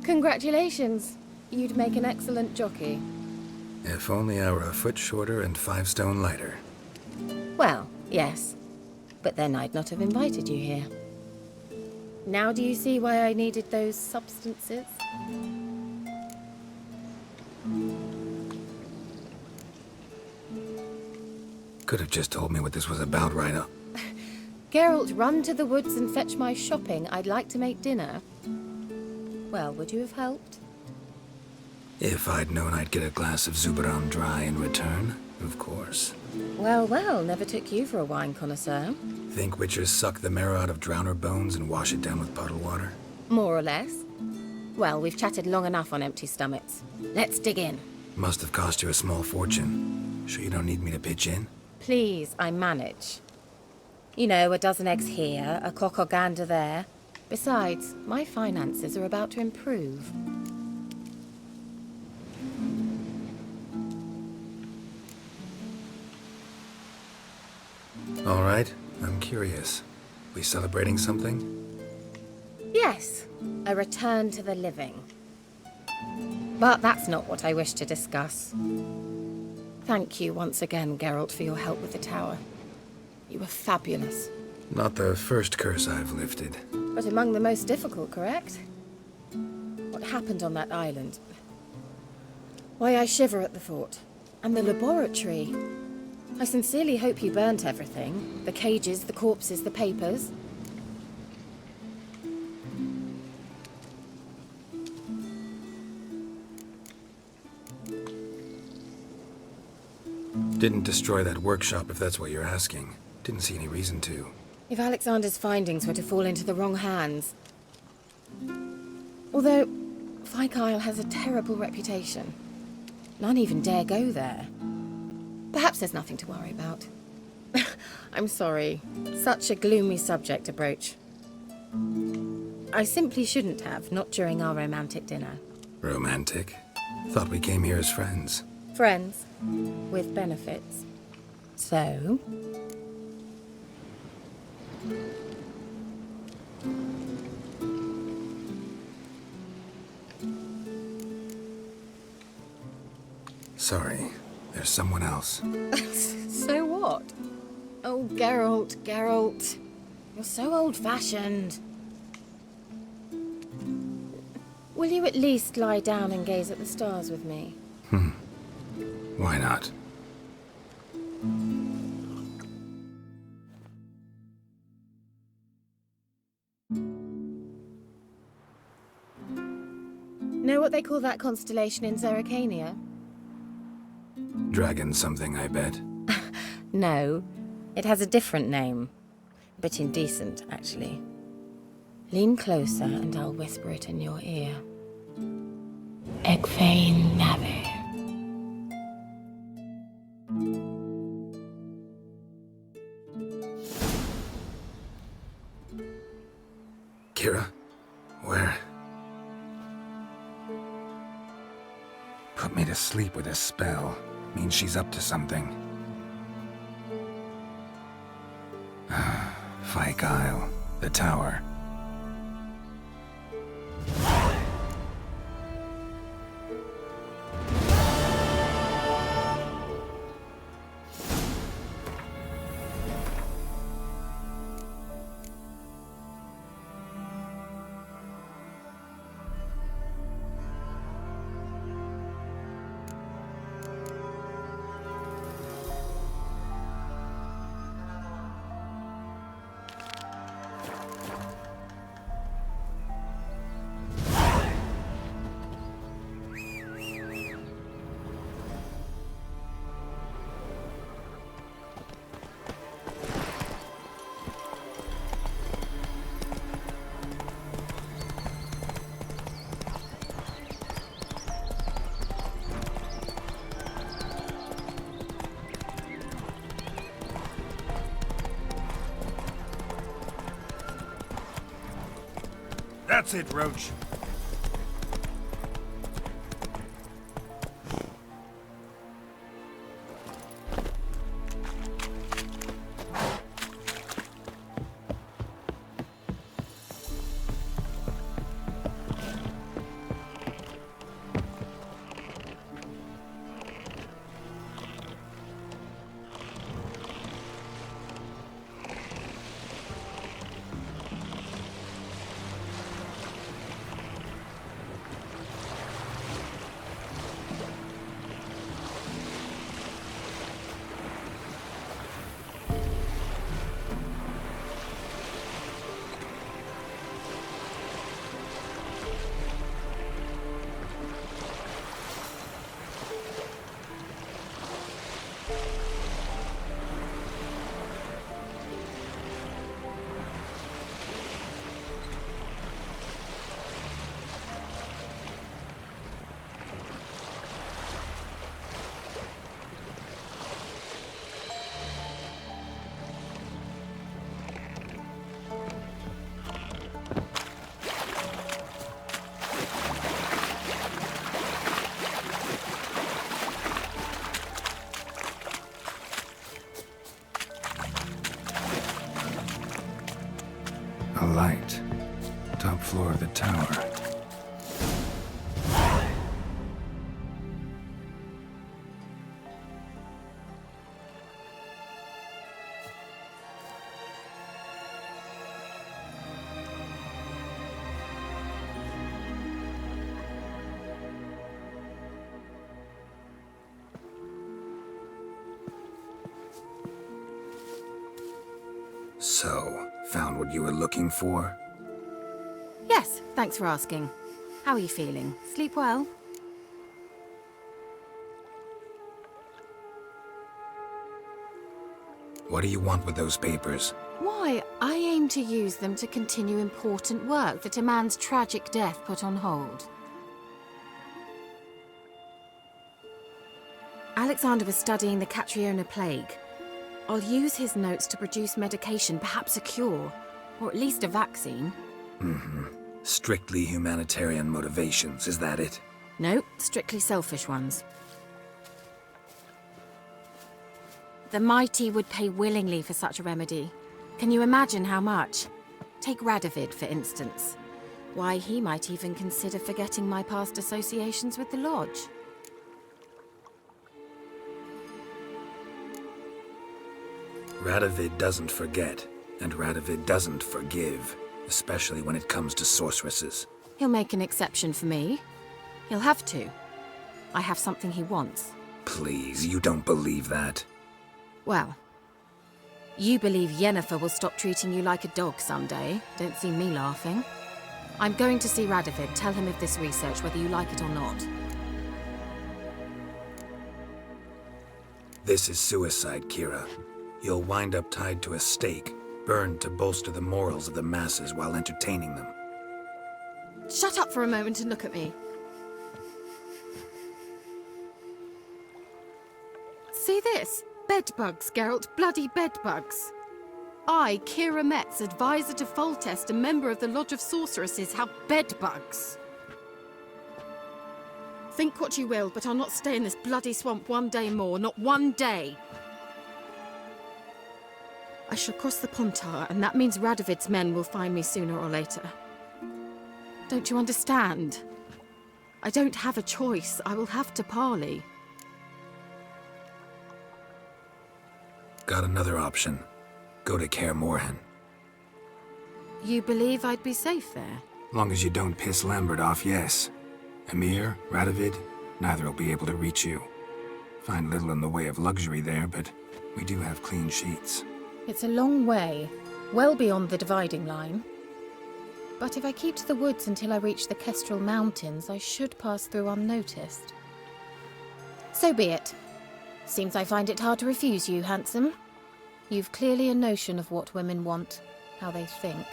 Congratulations. You'd make an excellent jockey. If only I were a foot shorter and 5 stone lighter. Well, yes. But then I'd not have invited you here. Now do you see why I needed those substances? Could have just told me what this was about right up. Geralt, run to the woods and fetch my shopping. I'd like to make dinner. Well, would you have helped? If I'd known I'd get a glass of Zuberam dry in return, of course. Well, well, never took you for a wine connoisseur. Think witchers suck the marrow out of drowner bones and wash it down with puddle water? More or less. Well, we've chatted long enough on empty stomachs. Let's dig in. Must have cost you a small fortune. Sure you don't need me to pitch in? Please, I manage. You know, a dozen eggs here, a cock or gander there. Besides, my finances are about to improve. All right, I'm curious. We celebrating something? Yes, a return to the living. But that's not what I wish to discuss. Thank you once again, Geralt, for your help with the tower. You were fabulous. Not the first curse I've lifted. But among the most difficult, correct? What happened on that island? Why, I shiver at the thought. And the laboratory. I sincerely hope you burnt everything. The cages, the corpses, the papers. Didn't destroy that workshop if that's what you're asking. Didn't see any reason to. If Alexander's findings were to fall into the wrong hands. Although, Isle has a terrible reputation. None even dare go there. Perhaps there's nothing to worry about. I'm sorry. Such a gloomy subject to broach. I simply shouldn't have, not during our romantic dinner. Romantic? Thought we came here as friends. Friends. With benefits. So... Sorry, there's someone else. So what? Oh, Geralt, Geralt. You're so old-fashioned. Will you at least lie down and gaze at the stars with me? Why not? Know what they call that constellation in Zerrikania? Dragon something, I bet. No, it has a different name. A bit indecent, actually. Lean closer and I'll whisper it in your ear. Egfain Nave. Keira? Where? Put me to sleep with a spell. Means she's up to something. Isle, the tower. That's it, Roach. top floor of the tower. So, found what you were looking for? Yes, thanks for asking. How are you feeling? Sleep well? What do you want with those papers? Why, I aim to use them to continue important work that a man's tragic death put on hold. Alexander was studying the Catriona plague. I'll use his notes to produce medication, perhaps a cure, or at least a vaccine. Strictly humanitarian motivations, is that it? No, strictly selfish ones. The mighty would pay willingly for such a remedy. Can you imagine how much? Take Radovid, for instance. Why, he might even consider forgetting my past associations with the Lodge. Radovid doesn't forget, and Radovid doesn't forgive, especially when it comes to sorceresses. He'll make an exception for me. He'll have to. I have something he wants. Please, you don't believe that. Well, you believe Yennefer will stop treating you like a dog someday. Don't see me laughing. I'm going to see Radovid, tell him of this research, whether you like it or not. This is suicide, Keira. You'll wind up tied to a stake, burned to bolster the morals of the masses while entertaining them. Shut up for a moment and look at me. See this? Bedbugs, Geralt. Bloody bedbugs. I, Keira Metz, advisor to Foltest, a member of the Lodge of Sorceresses, have bedbugs. Think what you will, but I'll not stay in this bloody swamp one day more. Not one day. I shall cross the Pontar, and that means Radovid's men will find me sooner or later. Don't you understand? I don't have a choice. I will have to parley. Got another option. Go to Kaer Morhen. You believe I'd be safe there? Long as you don't piss Lambert off, yes. Emir, Radovid, neither will be able to reach you. Find little in the way of luxury there, but we do have clean sheets. It's a long way, well beyond the dividing line. But if I keep to the woods until I reach the Kestrel Mountains, I should pass through unnoticed. So be it. Seems I find it hard to refuse you, handsome. You've clearly a notion of what women want, how they think.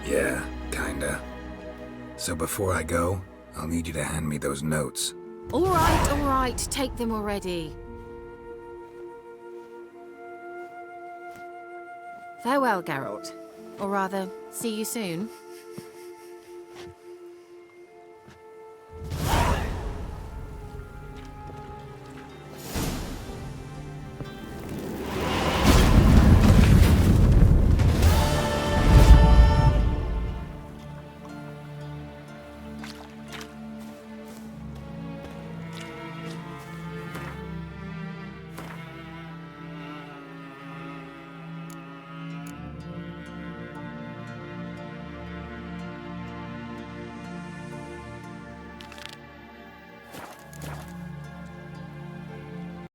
Yeah, kinda. So before I go, I'll need you to hand me those notes. All right, take them already. Farewell, Geralt. Or rather, see you soon.